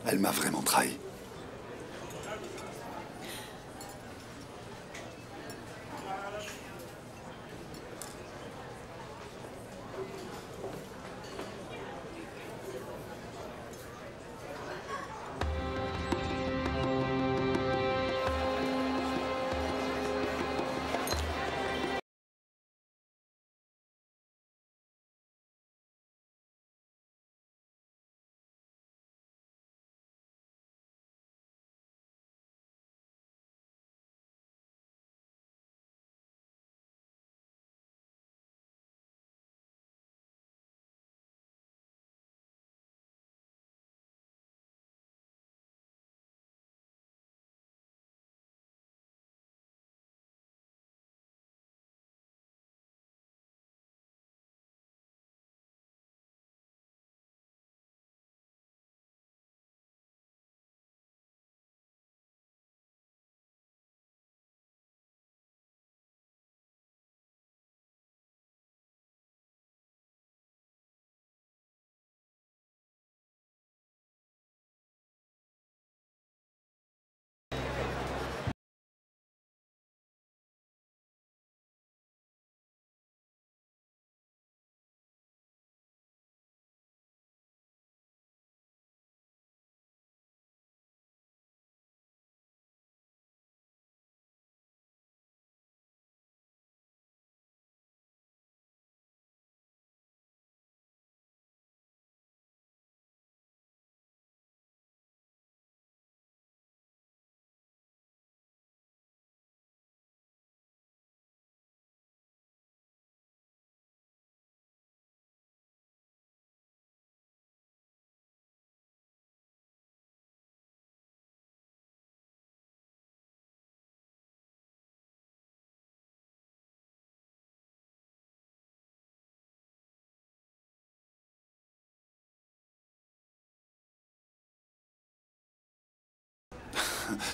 Elle m'a vraiment trahi.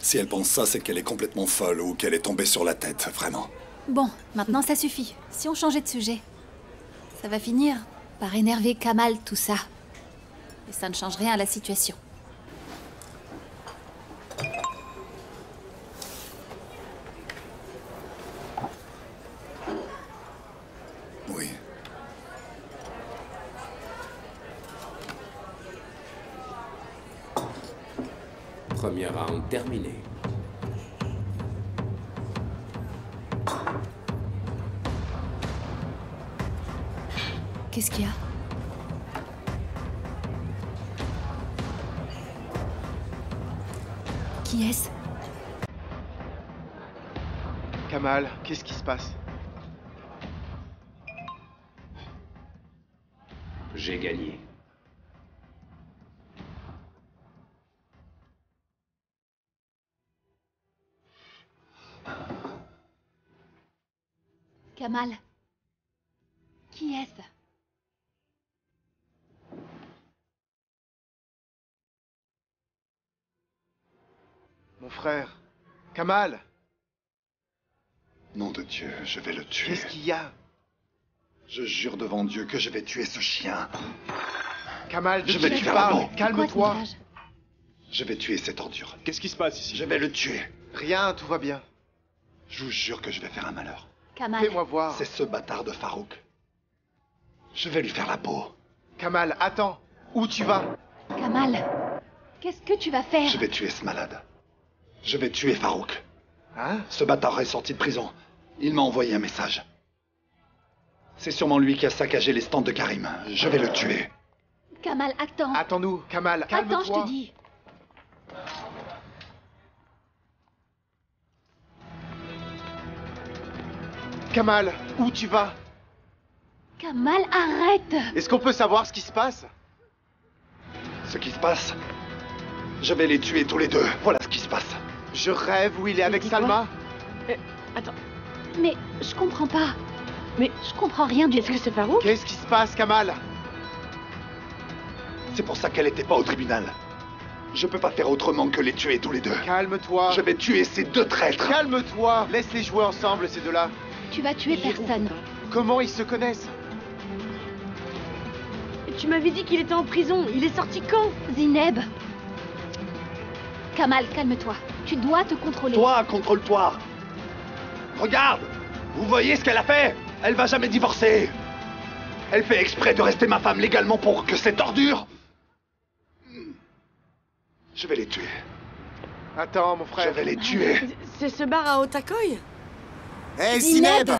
Si elle pense ça, c'est qu'elle est complètement folle ou qu'elle est tombée sur la tête, vraiment. Bon, maintenant ça suffit. Si on changeait de sujet, ça va finir par énerver Kamal, tout ça. Et ça ne change rien à la situation. Oui. Premier round terminé. Qu'est-ce qu'il y a? Qui est-ce? Kamal, qu'est-ce qui se passe? J'ai gagné. Kamal. Qui est-ce? Mon frère. Kamal! Nom de Dieu, je vais le tuer. Qu'est-ce qu'il y a? Je jure devant Dieu que je vais tuer ce chien. Kamal, Je vais lui faire la peau. Calme-toi. Je vais tuer cette ordure. Qu'est-ce qui se passe ici? Je vais le tuer. Rien, tout va bien. Je vous jure que je vais faire un malheur. Kamal. Fais-moi voir. C'est ce bâtard de Farouk. Je vais lui faire la peau. Kamal, attends. Où tu vas? Kamal. Qu'est-ce que tu vas faire? Je vais tuer ce malade. Je vais tuer Farouk. Hein? Ce bâtard est sorti de prison. Il m'a envoyé un message. C'est sûrement lui qui a saccagé les stands de Karim. Je vais le tuer. Kamal, attends. Attends-nous, Kamal, calme-toi. Attends, je te dis. Kamal, où tu vas? Kamal, arrête! Est-ce qu'on peut savoir ce qui se passe? Ce qui se passe, je vais les tuer tous les deux. Voilà ce qui se passe. Je rêve où il est avec dit quoi? Salma. Attends, Mais je comprends pas. Mais je comprends rien du est-ce tout. que c'est Farouk? Qu'est-ce qui se passe, Kamal? C'est pour ça qu'elle n'était pas au tribunal. Je peux pas faire autrement que les tuer tous les deux. Calme-toi. Je vais tuer ces deux traîtres. Calme-toi. Laisse-les jouer ensemble, ces deux-là. Tu vas tuer personne. Comment ils se connaissent? Tu m'avais dit qu'il était en prison. Il est sorti quand? Zineb, Kamal, calme-toi. Tu dois te contrôler. Toi, contrôle-toi. Regarde. Vous voyez ce qu'elle a fait? Elle va jamais divorcer. Elle fait exprès de rester ma femme légalement pour que cette ordure... Je vais les tuer. Attends, mon Je frère. vais les tuer. C'est ce bar à Otakoi? Hé, Zineb!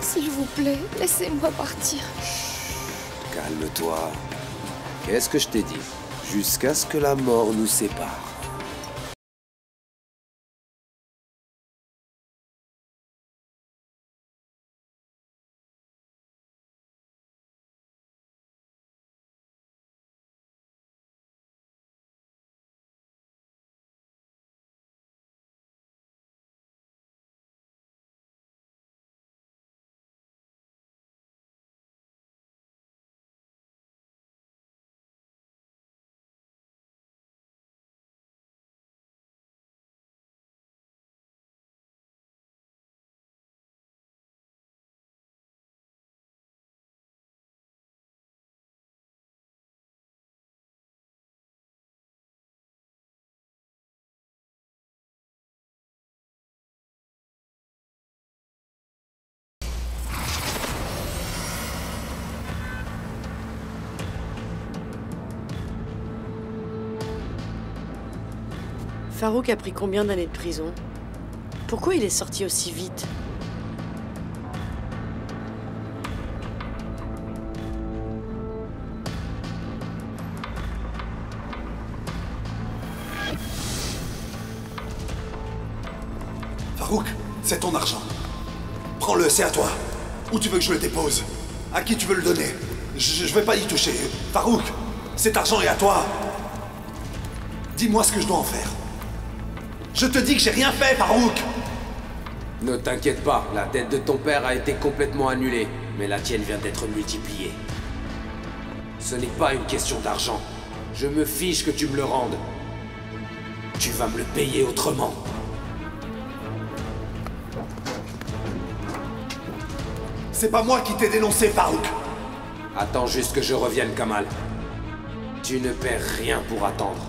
S'il vous plaît, laissez-moi partir. Calme-toi. Qu'est-ce que je t'ai dit? Jusqu'à ce que la mort nous sépare. Farouk a pris combien d'années de prison? Pourquoi il est sorti aussi vite? Farouk, c'est ton argent. Prends-le, c'est à toi. Où tu veux que je le dépose? À qui tu veux le donner? Je vais pas y toucher. Farouk, cet argent est à toi. Dis-moi ce que je dois en faire. Je te dis que j'ai rien fait, Farouk! Ne t'inquiète pas, la dette de ton père a été complètement annulée, mais la tienne vient d'être multipliée. Ce n'est pas une question d'argent. Je me fiche que tu me le rendes. Tu vas me le payer autrement. C'est pas moi qui t'ai dénoncé, Farouk! Attends juste que je revienne, Kamal. Tu ne perds rien pour attendre.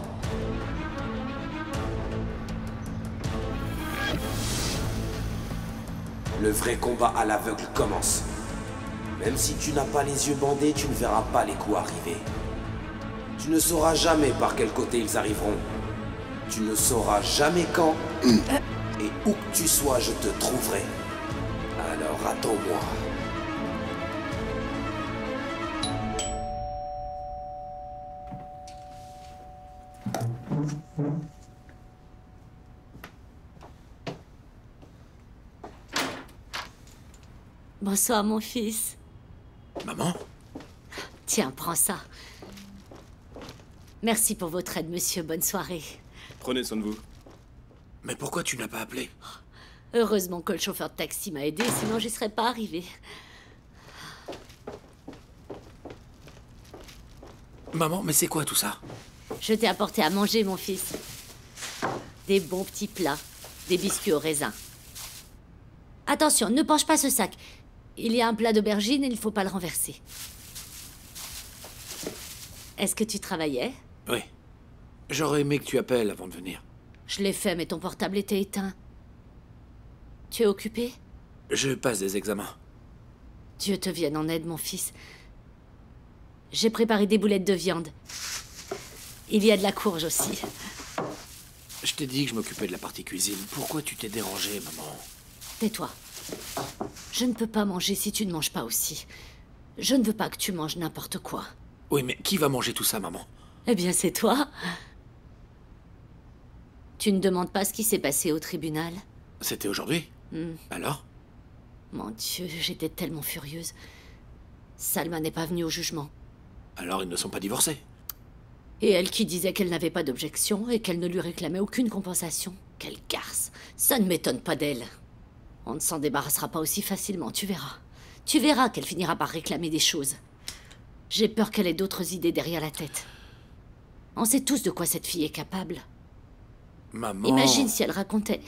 Le vrai combat à l'aveugle commence. Même si tu n'as pas les yeux bandés, tu ne verras pas les coups arriver. Tu ne sauras jamais par quel côté ils arriveront. Tu ne sauras jamais quand. Et où que tu sois, je te trouverai. Alors attends-moi. Bonsoir, mon fils. Maman? Tiens, prends ça. Merci pour votre aide, monsieur. Bonne soirée. Prenez soin de vous. Mais pourquoi tu n'as pas appelé? Heureusement que le chauffeur de taxi m'a aidé, sinon j'y serais pas arrivé. Maman, mais c'est quoi tout ça? Je t'ai apporté à manger, mon fils. Des bons petits plats, des biscuits au raisin. Attention, ne penche pas ce sac. Il y a un plat d'aubergine et il ne faut pas le renverser. Est-ce que tu travaillais? Oui. J'aurais aimé que tu appelles avant de venir. Je l'ai fait, mais ton portable était éteint. Tu es occupé? Je passe des examens. Dieu te vienne en aide, mon fils. J'ai préparé des boulettes de viande. Il y a de la courge aussi. Je t'ai dit que je m'occupais de la partie cuisine. Pourquoi tu t'es dérangée, maman? tais-toi. Je ne peux pas manger si tu ne manges pas aussi. Je ne veux pas que tu manges n'importe quoi. Oui, mais qui va manger tout ça, maman? Eh bien, c'est toi. Tu ne demandes pas ce qui s'est passé au tribunal? C'était aujourd'hui? Alors? Mon Dieu, j'étais tellement furieuse. Salma n'est pas venue au jugement. Alors ils ne sont pas divorcés? Et elle qui disait qu'elle n'avait pas d'objection et qu'elle ne lui réclamait aucune compensation. Quelle garce. Ça ne m'étonne pas d'elle. On ne s'en débarrassera pas aussi facilement, tu verras. Tu verras qu'elle finira par réclamer des choses. J'ai peur qu'elle ait d'autres idées derrière la tête. On sait tous de quoi cette fille est capable. Maman... Imagine si elle racontait...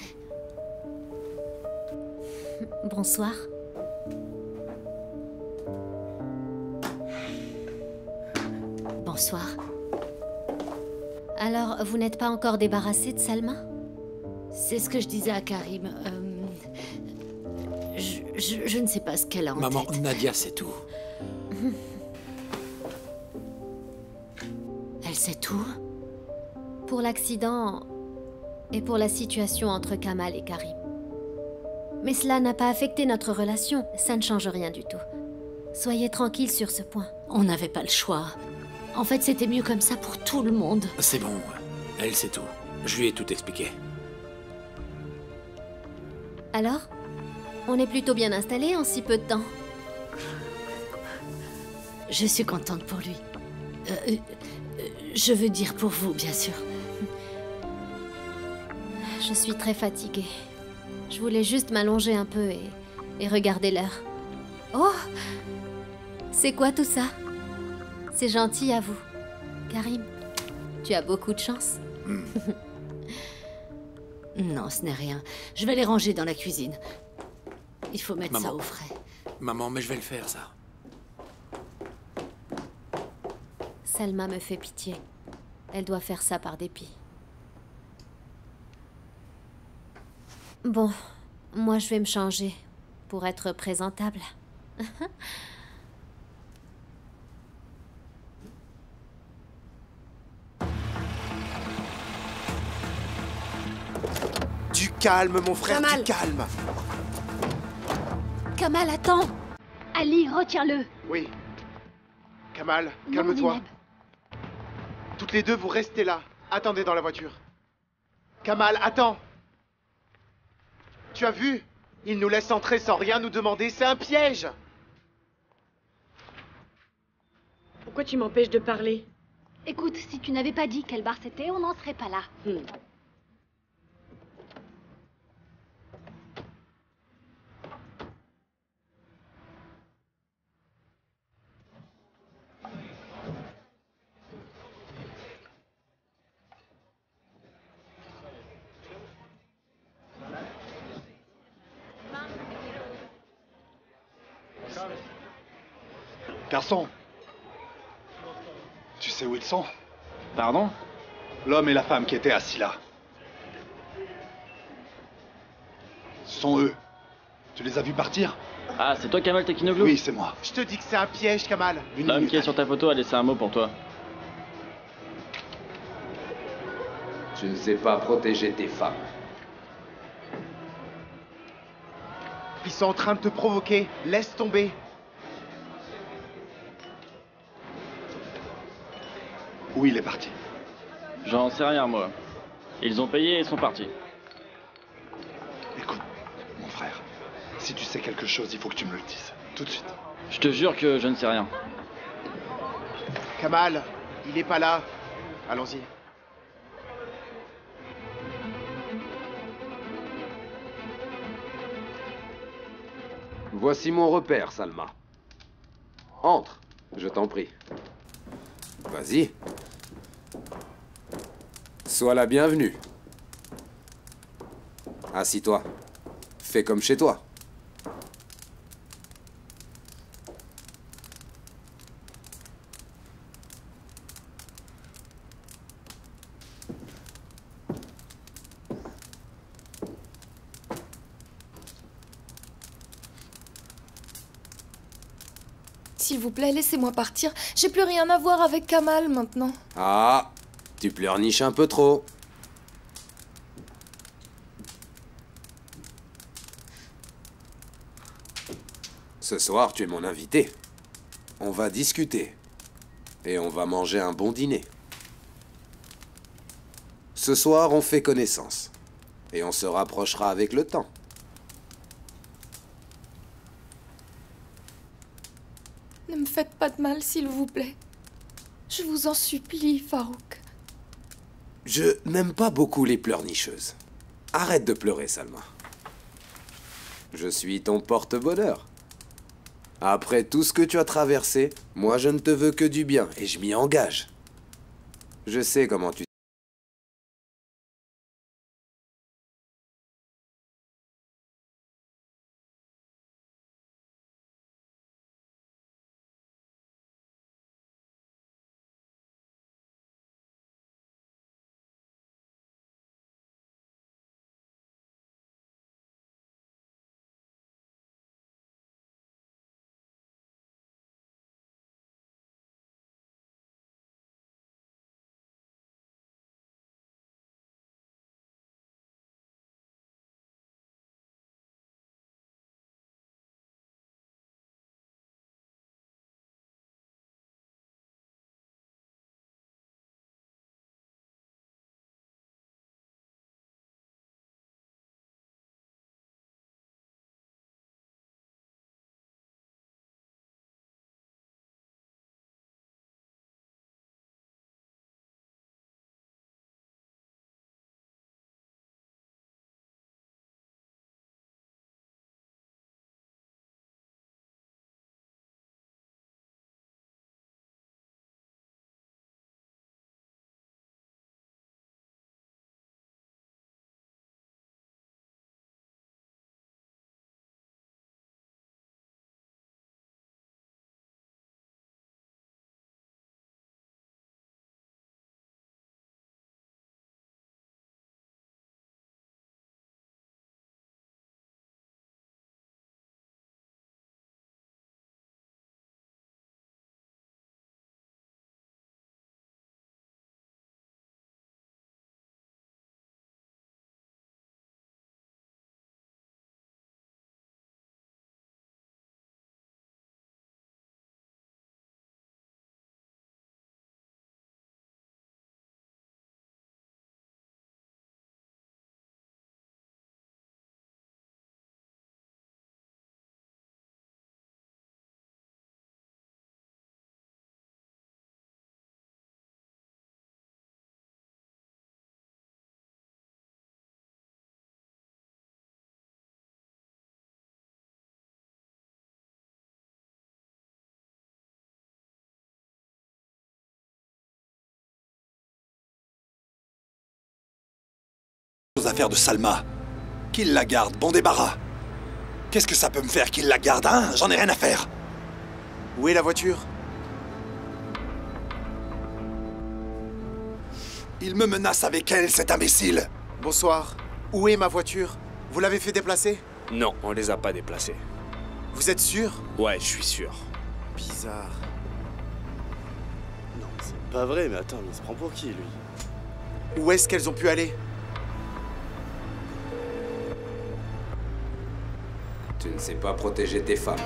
Bonsoir. Bonsoir. Alors, vous n'êtes pas encore débarrassé de Salma? C'est ce que je disais à Karim. Je ne sais pas ce qu'elle a en Maman, tête. Nadia, c'est tout. Elle sait tout? Pour l'accident et pour la situation entre Kamal et Karim. Mais cela n'a pas affecté notre relation, ça ne change rien du tout. Soyez tranquille sur ce point. On n'avait pas le choix. En fait, c'était mieux comme ça pour tout le monde. C'est bon, elle sait tout. Je lui ai tout expliqué. Alors? On est plutôt bien installé en si peu de temps. Je suis contente pour lui. Je veux dire pour vous, bien sûr. Je suis très fatiguée. Je voulais juste m'allonger un peu et regarder l'heure. Oh! C'est quoi tout ça? C'est gentil à vous. Karim, tu as beaucoup de chance. Non, ce n'est rien. Je vais les ranger dans la cuisine. Il faut mettre Maman. ça au frais. Maman, mais je vais le faire, ça. Salma me fait pitié. Elle doit faire ça par dépit. Bon, moi je vais me changer pour être présentable. Du calme, mon frère, Kamal. du calme. Kamal, attends! Ali, retiens-le. Oui. Kamal, Non, calme-toi. Nineb. Toutes les deux, vous restez là. Attendez dans la voiture. Kamal, attends. Tu as vu? Il nous laisse entrer sans rien nous demander. C'est un piège. Pourquoi tu m'empêches de parler? Écoute, si tu n'avais pas dit quel bar c'était, on n'en serait pas là. Garçon, tu sais où ils sont? Pardon? L'homme et la femme qui étaient assis là. Ce sont eux. Tu les as vus partir? Ah, c'est toi Kamal Tekinoglu? Oui, c'est moi. Je te dis que c'est un piège, Kamal. Une L'homme minute. qui est sur ta photo a laissé un mot pour toi. Tu ne sais pas protéger tes femmes. Ils sont en train de te provoquer. Laisse tomber. Où il est parti? J'en sais rien, moi. Ils ont payé et sont partis. Écoute, mon frère, si tu sais quelque chose, il faut que tu me le dises. Tout de suite. Je te jure que je ne sais rien. Kamal, il est pas là. Allons-y. Voici mon repère, Salma. Entre, je t'en prie. Vas-y. Sois la bienvenue. Assis-toi. Fais comme chez toi. S'il vous plaît, laissez-moi partir. J'ai plus rien à voir avec Kamal maintenant. Ah, tu pleurniches un peu trop. Ce soir, tu es mon invité. On va discuter. Et on va manger un bon dîner. Ce soir, on fait connaissance. Et on se rapprochera avec le temps. Ne me faites pas de mal, s'il vous plaît. Je vous en supplie, Farouk. Je n'aime pas beaucoup les pleurnicheuses. Arrête de pleurer, Salma. Je suis ton porte-bonheur. Après tout ce que tu as traversé, moi je ne te veux que du bien, et je m'y engage. Je sais comment tu... À faire de Salma. Qu'il la garde, bon débarras. Qu'est-ce que ça peut me faire qu'il la garde, hein? J'en ai rien à faire. Où est la voiture? Il me menace avec elle, cet imbécile. Bonsoir. Où est ma voiture? Vous l'avez fait déplacer? Non, on les a pas déplacés. Vous êtes sûr? Ouais, je suis sûr. Bizarre. Non, c'est pas vrai, mais attends, mais il se prend pour qui, lui? Où est-ce qu'elles ont pu aller? Tu ne sais pas protéger tes femmes.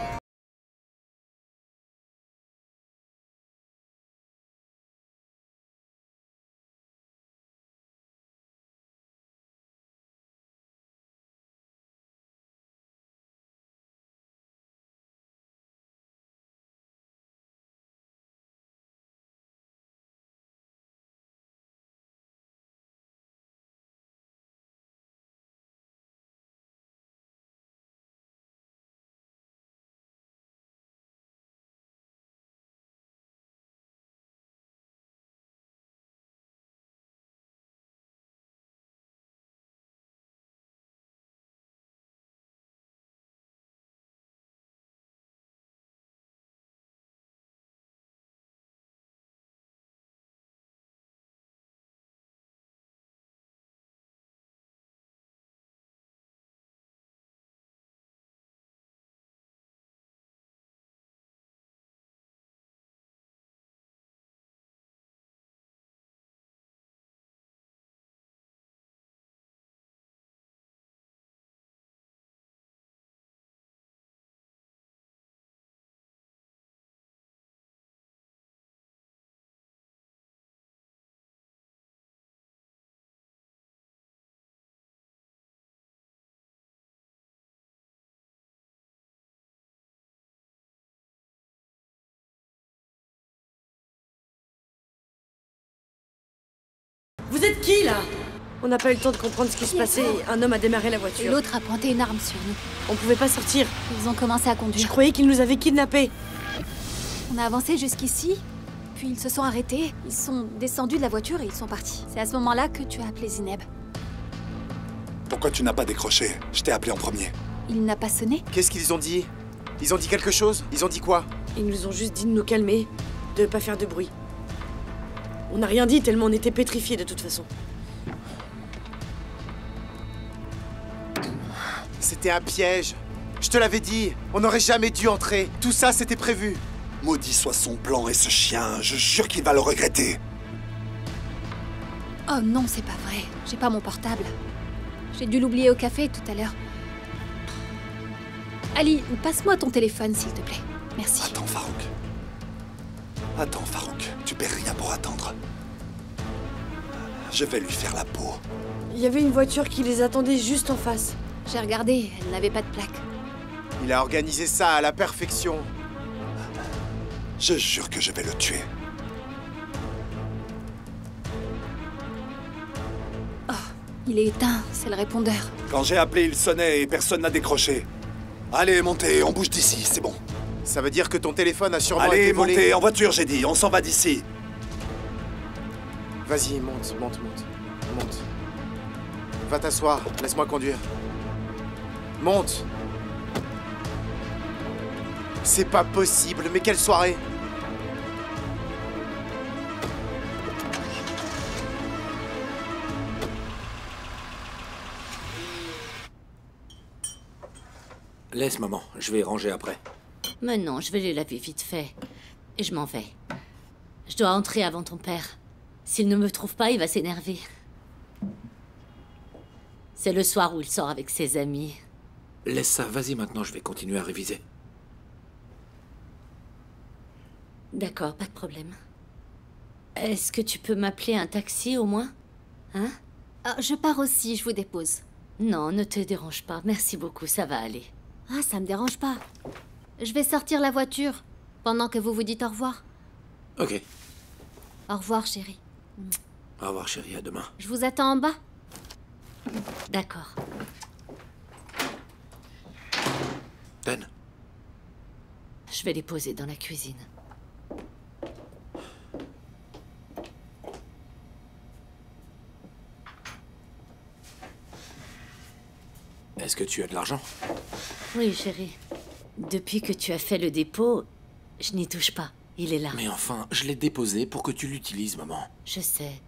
Vous êtes qui, là? On n'a pas eu le temps de comprendre ce qui se passait. Un homme a démarré la Et voiture. l'autre a pointé une arme sur nous. On pouvait pas sortir. Ils ont commencé à Je conduire. croyais qu'ils nous avaient kidnappés. On a avancé jusqu'ici, puis ils se sont arrêtés. Ils sont descendus de la voiture et ils sont partis. C'est à ce moment-là que tu as appelé Zineb. Pourquoi tu n'as pas décroché? Je t'ai appelé en premier. Il n'a pas sonné? Qu'est-ce qu'ils ont dit? Ils ont dit quelque chose? Ils ont dit quoi? Ils nous ont juste dit de nous calmer, de pas faire de bruit. On n'a rien dit tellement on était pétrifiés de toute façon. C'était un piège. Je te l'avais dit. On n'aurait jamais dû entrer. Tout ça, c'était prévu. Maudit soit son plan et ce chien, je jure qu'il va le regretter. Oh non, c'est pas vrai. J'ai pas mon portable. J'ai dû l'oublier au café tout à l'heure. Ali, passe-moi ton téléphone, s'il te plaît. Merci. Attends, Farouk. Attends, Farouk. Tu perds rien pour attendre. Je vais lui faire la peau. Il y avait une voiture qui les attendait juste en face. J'ai regardé, elle n'avait pas de plaque. Il a organisé ça à la perfection. Je jure que je vais le tuer. Oh, il est éteint, c'est le répondeur. Quand j'ai appelé, il sonnait et personne n'a décroché. Allez, montez, on bouge d'ici, c'est bon. Ça veut dire que ton téléphone a sûrement Allez, été volé. montez, en voiture, j'ai dit, on s'en va d'ici. Vas-y, monte. Va t'asseoir, laisse-moi conduire. Monte. C'est pas possible, mais quelle soirée! Laisse, maman, je vais ranger après. Mais non, je vais les laver vite fait. Et je m'en vais. Je dois entrer avant ton père. S'il ne me trouve pas, il va s'énerver. C'est le soir où il sort avec ses amis. Laisse ça, vas-y maintenant, je vais continuer à réviser. D'accord, pas de problème. Est-ce que tu peux m'appeler un taxi au moins? Hein? Ah, je pars aussi, je vous dépose. Non, ne te dérange pas. Merci beaucoup, ça va aller. Ah, ça me dérange pas. Je vais sortir la voiture pendant que vous vous dites au revoir. Ok. Au revoir, chérie. Au revoir, chérie, à demain. Je vous attends en bas. D'accord. Dan. Je vais les poser dans la cuisine. Est-ce que tu as de l'argent? Oui, chérie. Depuis que tu as fait le dépôt, je n'y touche pas. Il est là. Mais enfin, je l'ai déposé pour que tu l'utilises, maman. Je sais.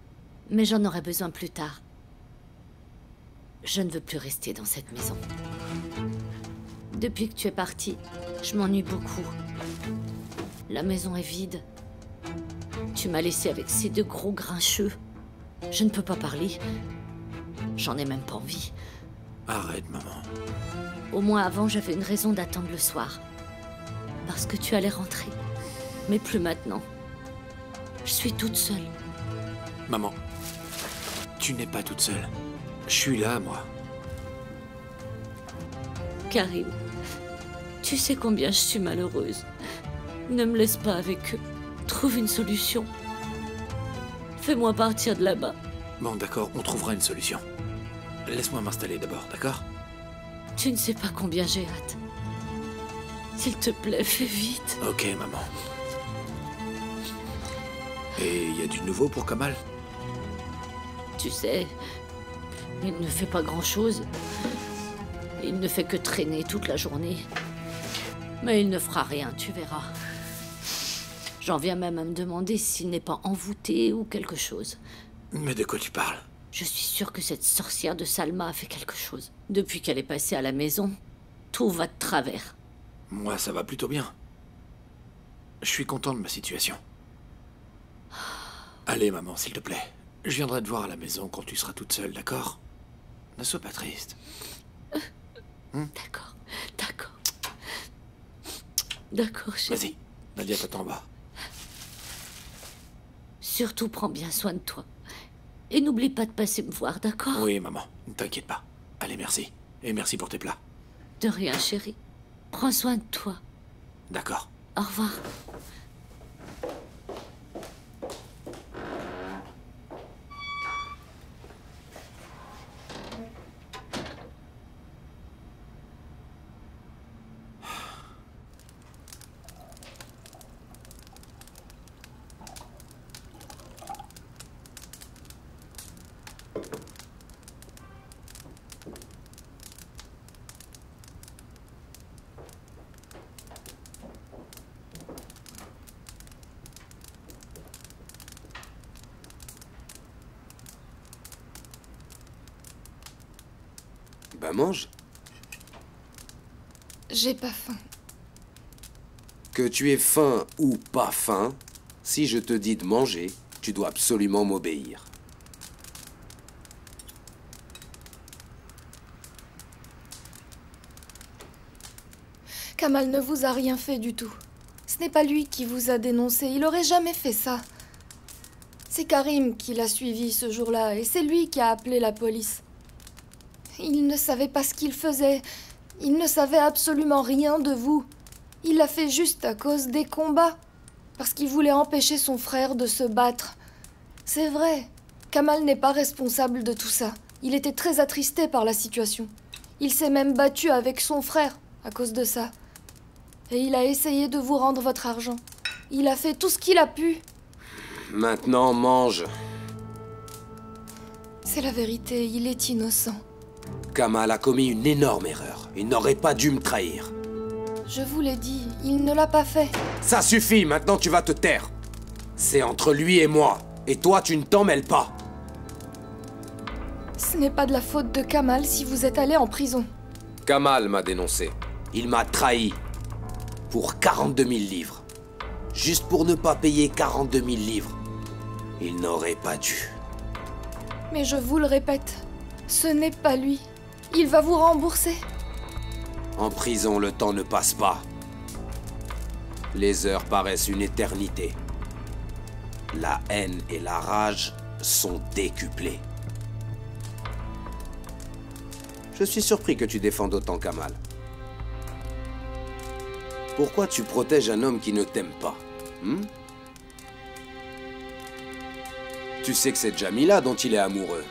Mais j'en aurai besoin plus tard. Je ne veux plus rester dans cette maison. Depuis que tu es parti, je m'ennuie beaucoup. La maison est vide. Tu m'as laissé avec ces deux gros grincheux. Je ne peux pas parler. J'en ai même pas envie. Arrête, maman. Au moins avant, j'avais une raison d'attendre le soir. Parce que tu allais rentrer. Mais plus maintenant. Je suis toute seule. Maman, tu n'es pas toute seule. Je suis là, moi. Karim, tu sais combien je suis malheureuse. Ne me laisse pas avec eux. Trouve une solution. Fais-moi partir de là-bas. Bon, d'accord, on trouvera une solution. Laisse-moi m'installer d'abord, d'accord? Tu ne sais pas combien j'ai hâte. S'il te plaît, fais vite. Ok, maman. Et il y a du nouveau pour Kamal? Tu sais, il ne fait pas grand-chose. Il ne fait que traîner toute la journée. Mais il ne fera rien, tu verras. J'en viens même à me demander s'il n'est pas envoûté ou quelque chose. Mais de quoi tu parles? Je suis sûre que cette sorcière de Salma a fait quelque chose. Depuis qu'elle est passée à la maison, tout va de travers. Moi, ça va plutôt bien. Je suis content de ma situation. Allez, maman, s'il te plaît. Je viendrai te voir à la maison quand tu seras toute seule, d'accord? Ne sois pas triste. D'accord, d'accord. D'accord, chérie. Vas-y, Nadia t'attend en bas. Surtout prends bien soin de toi. Et n'oublie pas de passer me voir, d'accord? Oui, maman, ne t'inquiète pas. Allez, merci. Et merci pour tes plats. De rien, chérie. Prends soin de toi. D'accord. Au revoir. Ben mange. J'ai pas faim. Que tu aies faim ou pas faim, si je te dis de manger, tu dois absolument m'obéir. Kamal ne vous a rien fait du tout. Ce n'est pas lui qui vous a dénoncé, il aurait jamais fait ça. C'est Karim qui l'a suivi ce jour-là, et c'est lui qui a appelé la police. Il ne savait pas ce qu'il faisait, il ne savait absolument rien de vous. Il l'a fait juste à cause des combats, parce qu'il voulait empêcher son frère de se battre. C'est vrai, Kamal n'est pas responsable de tout ça. Il était très attristé par la situation. Il s'est même battu avec son frère à cause de ça. Et il a essayé de vous rendre votre argent. Il a fait tout ce qu'il a pu. Maintenant, mange. C'est la vérité, il est innocent. Kamal a commis une énorme erreur. Il n'aurait pas dû me trahir. Je vous l'ai dit, il ne l'a pas fait. Ça suffit, maintenant tu vas te taire. C'est entre lui et moi. Et toi, tu ne t'en mêles pas. Ce n'est pas de la faute de Kamal si vous êtes allé en prison. Kamal m'a dénoncé. Il m'a trahi. Pour 42 000 livres. Juste pour ne pas payer 42 000 livres. Il n'aurait pas dû. Mais je vous le répète, ce n'est pas lui. Il va vous rembourser. En prison, le temps ne passe pas. Les heures paraissent une éternité. La haine et la rage sont décuplées. Je suis surpris que tu défendes autant Kamal. Pourquoi tu protèges un homme qui ne t'aime pas, Tu sais que c'est Jamila dont il est amoureux.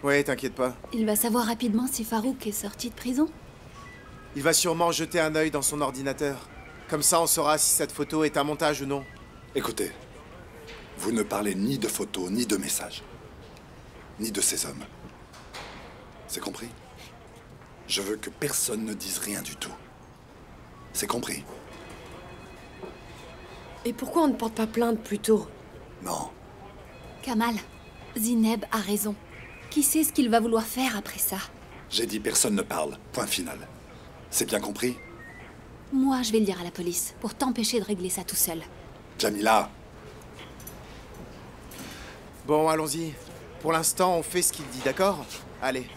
Ouais, t'inquiète pas. Il va savoir rapidement si Farouk est sorti de prison. Il va sûrement jeter un œil dans son ordinateur. Comme ça, on saura si cette photo est un montage ou non. Écoutez, vous ne parlez ni de photos, ni de messages. Ni de ces hommes. C'est compris? Je veux que personne ne dise rien du tout. C'est compris. Et pourquoi on ne porte pas plainte plus tôt? Non. Kamal, Zineb a raison. Qui sait ce qu'il va vouloir faire après ça? J'ai dit personne ne parle. Point final. C'est bien compris? Moi, je vais le dire à la police, pour t'empêcher de régler ça tout seul. Jamila! Bon, allons-y. Pour l'instant, on fait ce qu'il dit, d'accord? Allez.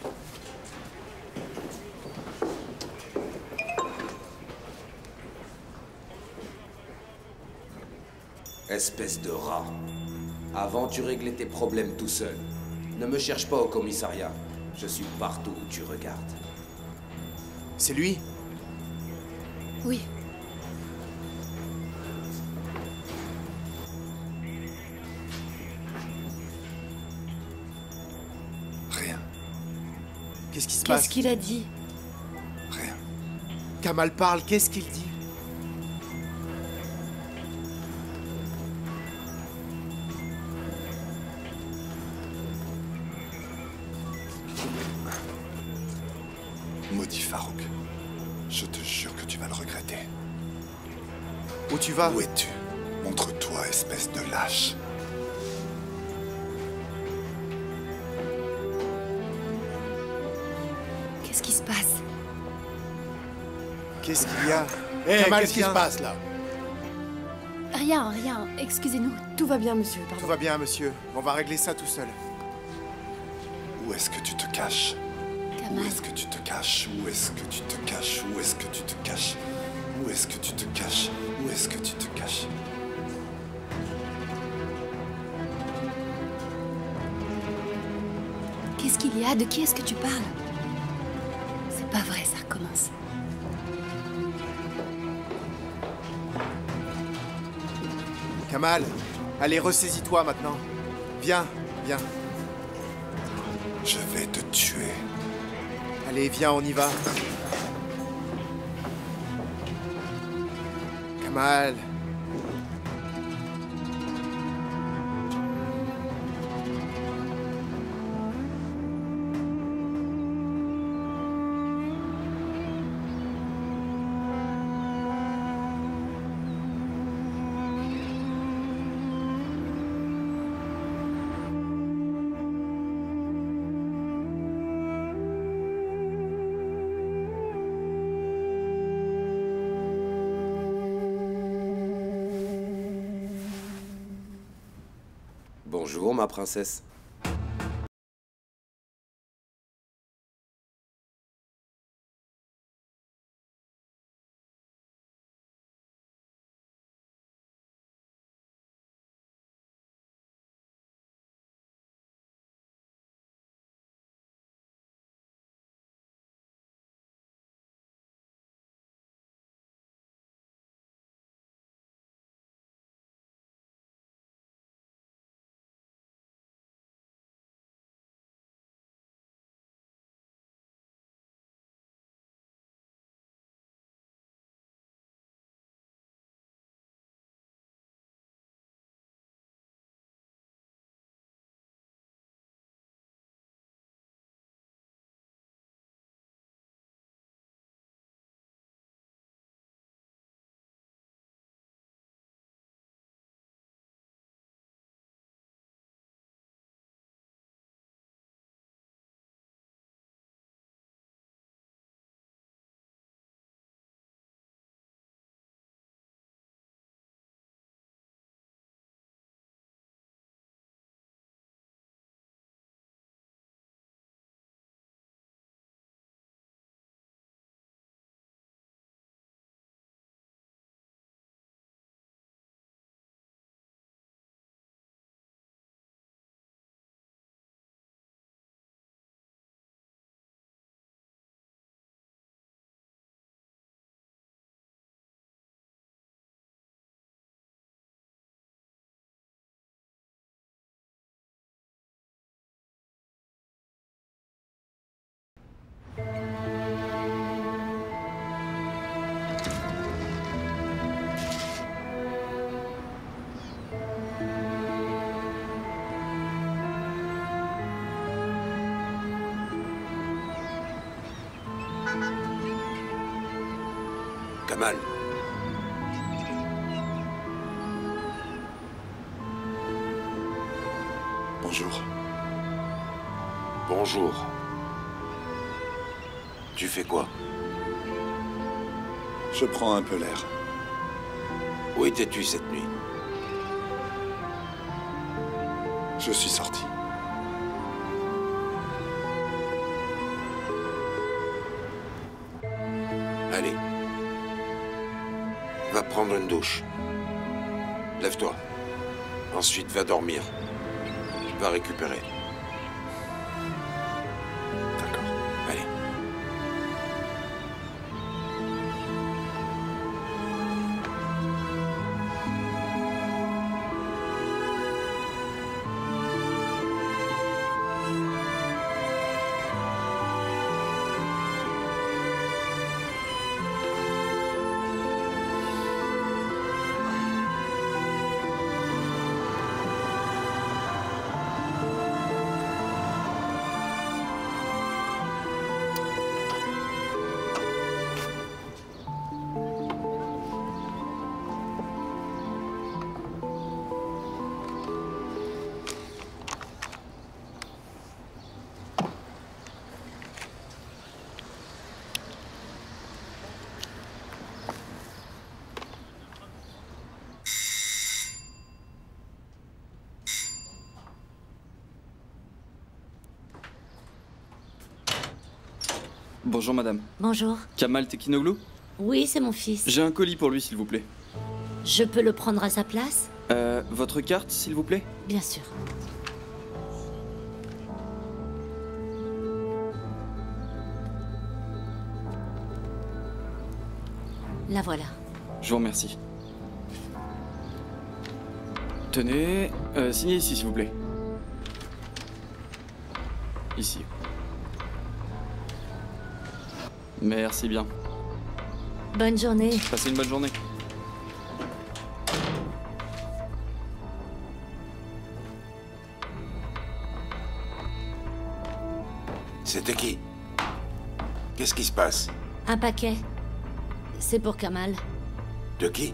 Espèce de rat. Avant, tu réglais tes problèmes tout seul. Ne me cherche pas au commissariat. Je suis partout où tu regardes. C'est lui? Oui. Rien. Qu'est-ce qui se passe? Qu'est-ce qu'il a dit? Rien. Kamal parle, qu'est-ce qu'il dit? Maudit Farouk. Je te jure que tu vas le regretter. Où tu vas? Où es-tu? Montre-toi, espèce de lâche. Qu'est-ce qui se passe? Qu'est-ce qu'il y a? Kamal, qu'est-ce qui se passe là? Rien, rien. Excusez-nous. Tout va bien, monsieur, pardon. Tout va bien, monsieur. On va régler ça tout seul. Où est-ce que tu te caches? Où Kamal. est-ce que tu te caches? Où est-ce que tu te caches? Où est-ce que tu te caches? Où est-ce que tu te caches? Où est-ce que tu te caches? Qu'est-ce qu'il y a? De qui est-ce que tu parles? C'est pas vrai, ça recommence. Kamal, allez, ressaisis-toi maintenant. Viens, viens. Je vais te tuer. Allez, viens, on y va. Kamal. Bonjour, ma princesse. Kamal. Bonjour. Tu fais quoi? Je prends un peu l'air. Où étais-tu cette nuit? Je suis sorti. Allez. Va prendre une douche. Lève-toi. Ensuite, va dormir. Va récupérer. D'accord. Allez. Bonjour madame. Bonjour. Kamal Tekinoglu? Oui, c'est mon fils. J'ai un colis pour lui s'il vous plaît. Je peux le prendre à sa place? Votre carte s'il vous plaît? Bien sûr. La voilà. Je vous remercie. Tenez, signez ici s'il vous plaît. Ici. Merci bien. Bonne journée. Passez une bonne journée. C'était qui? Qu'est-ce qui se passe? Un paquet. C'est pour Kamal. De qui?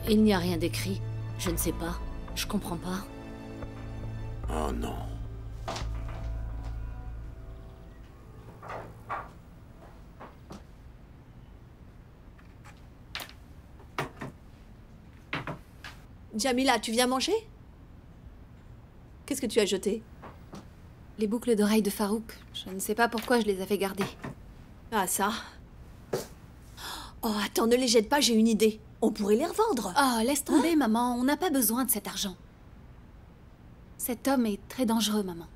Il n'y a rien d'écrit. Je ne sais pas. Je comprends pas. Oh non. Jamila, tu viens manger? Qu'est-ce que tu as jeté? Les boucles d'oreilles de Farouk. Je ne sais pas pourquoi je les avais gardées. Ah, ça. Oh, attends, ne les jette pas, j'ai une idée. On pourrait les revendre. Oh, laisse tomber, maman. On n'a pas besoin de cet argent. Cet homme est très dangereux, maman.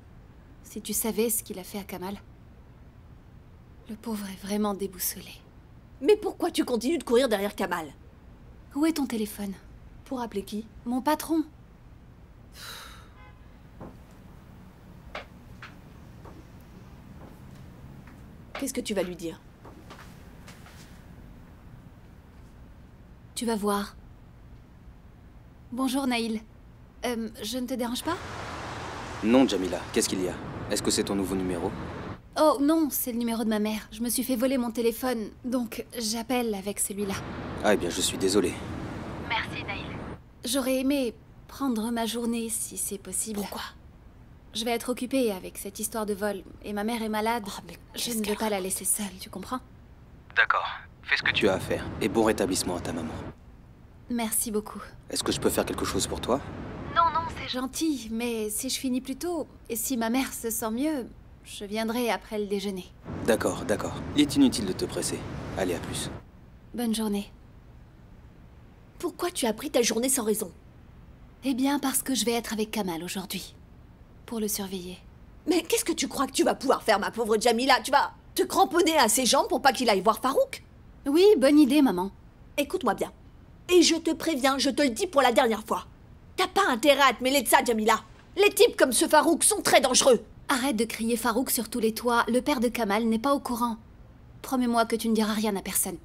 Si tu savais ce qu'il a fait à Kamal. Le pauvre est vraiment déboussolé. Mais pourquoi tu continues de courir derrière Kamal? Où est ton téléphone? Pour appeler qui? Mon patron. Qu'est-ce que tu vas lui dire? Tu vas voir. Bonjour, Naïl. Je ne te dérange pas? Non, Jamila. Qu'est-ce qu'il y a? Est-ce que c'est ton nouveau numéro? Oh non, c'est le numéro de ma mère. Je me suis fait voler mon téléphone, donc j'appelle avec celui-là. Ah, eh bien, je suis désolé. Merci, Naïl. J'aurais aimé prendre ma journée si c'est possible. Pourquoi? Je vais être occupée avec cette histoire de vol et ma mère est malade. Oh, mais je ne veux pas la laisser seule, tu comprends? D'accord. Fais ce que tu as à faire. Et bon rétablissement à ta maman. Merci beaucoup. Est-ce que je peux faire quelque chose pour toi? Non, c'est gentil, mais si je finis plus tôt et si ma mère se sent mieux, je viendrai après le déjeuner. D'accord, d'accord. Il est inutile de te presser. Allez, à plus. Bonne journée. Pourquoi tu as pris ta journée sans raison? Eh bien, parce que je vais être avec Kamal aujourd'hui. Pour le surveiller. Mais qu'est-ce que tu crois que tu vas pouvoir faire, ma pauvre Jamila? Tu vas te cramponner à ses jambes pour pas qu'il aille voir Farouk? Oui, bonne idée, maman. Écoute-moi bien. Et je te préviens, je te le dis pour la dernière fois. T'as pas intérêt à te mêler de ça, Jamila. Les types comme ce Farouk sont très dangereux. Arrête de crier Farouk sur tous les toits. Le père de Kamal n'est pas au courant. Promets-moi que tu ne diras rien à personne.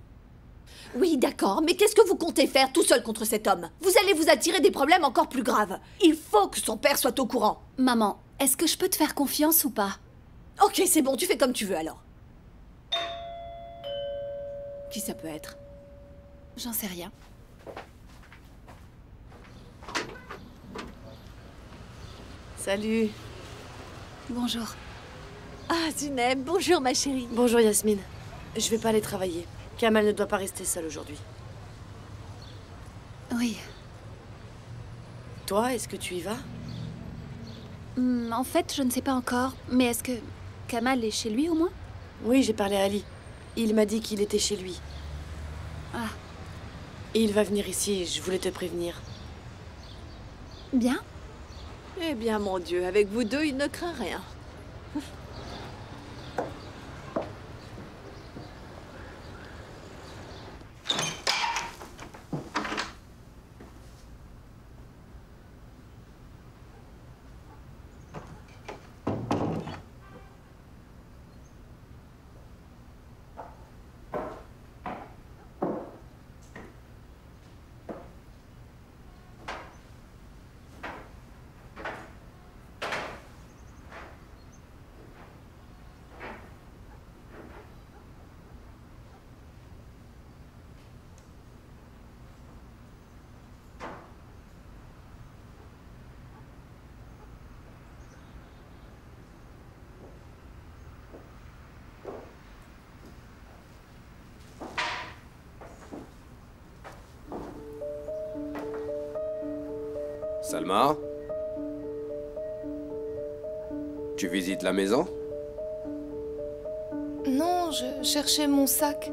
Oui, d'accord, mais qu'est-ce que vous comptez faire tout seul contre cet homme? Vous allez vous attirer des problèmes encore plus graves. Il faut que son père soit au courant. Maman, est-ce que je peux te faire confiance ou pas? Ok, c'est bon, tu fais comme tu veux alors. Qui ça peut être? J'en sais rien. Salut. Bonjour. Ah, Zineb, bonjour ma chérie. Bonjour Yasmine. Je vais pas aller travailler. Kamal ne doit pas rester seul aujourd'hui. Oui. Toi, est-ce que tu y vas? En fait, je ne sais pas encore. Mais est-ce que Kamal est chez lui au moins? Oui, j'ai parlé à Ali. Il m'a dit qu'il était chez lui. Ah. Et il va venir ici, je voulais te prévenir. Bien. Eh bien, mon Dieu, avec vous deux, il ne craint rien. Salma? Tu visites la maison? Non, je cherchais mon sac.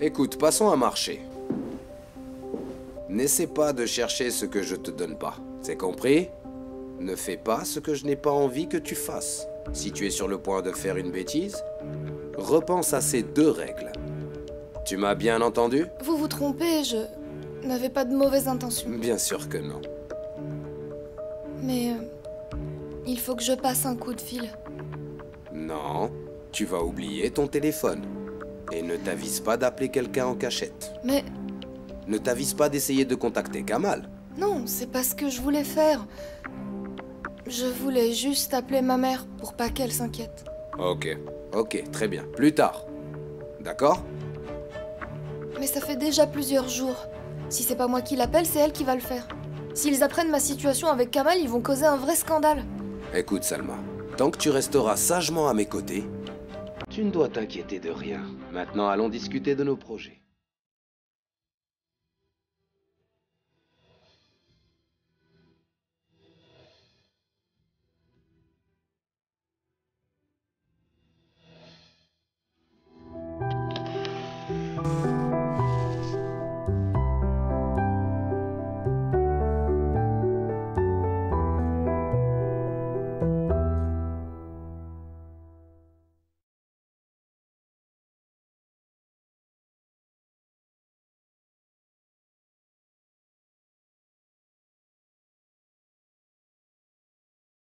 Écoute, passons à marcher. N'essaie pas de chercher ce que je te donne pas. C'est compris? Ne fais pas ce que je n'ai pas envie que tu fasses. Si tu es sur le point de faire une bêtise, repense à ces 2 règles. Tu m'as bien entendu? Vous vous trompez, je n'avais pas de mauvaises intentions. Bien sûr que non. Mais il faut que je passe un coup de fil. Non, tu vas oublier ton téléphone. Et ne t'avise pas d'appeler quelqu'un en cachette. Mais Ne t'avise pas d'essayer de contacter Kamal. non, c'est pas ce que je voulais faire. Je voulais juste appeler ma mère pour pas qu'elle s'inquiète. Ok, très bien. Plus tard. D'accord? Mais ça fait déjà plusieurs jours. Si c'est pas moi qui l'appelle, c'est elle qui va le faire. S'ils apprennent ma situation avec Kamal, ils vont causer un vrai scandale. Écoute, Salma, tant que tu resteras sagement à mes côtés, tu ne dois t'inquiéter de rien. Maintenant, allons discuter de nos projets.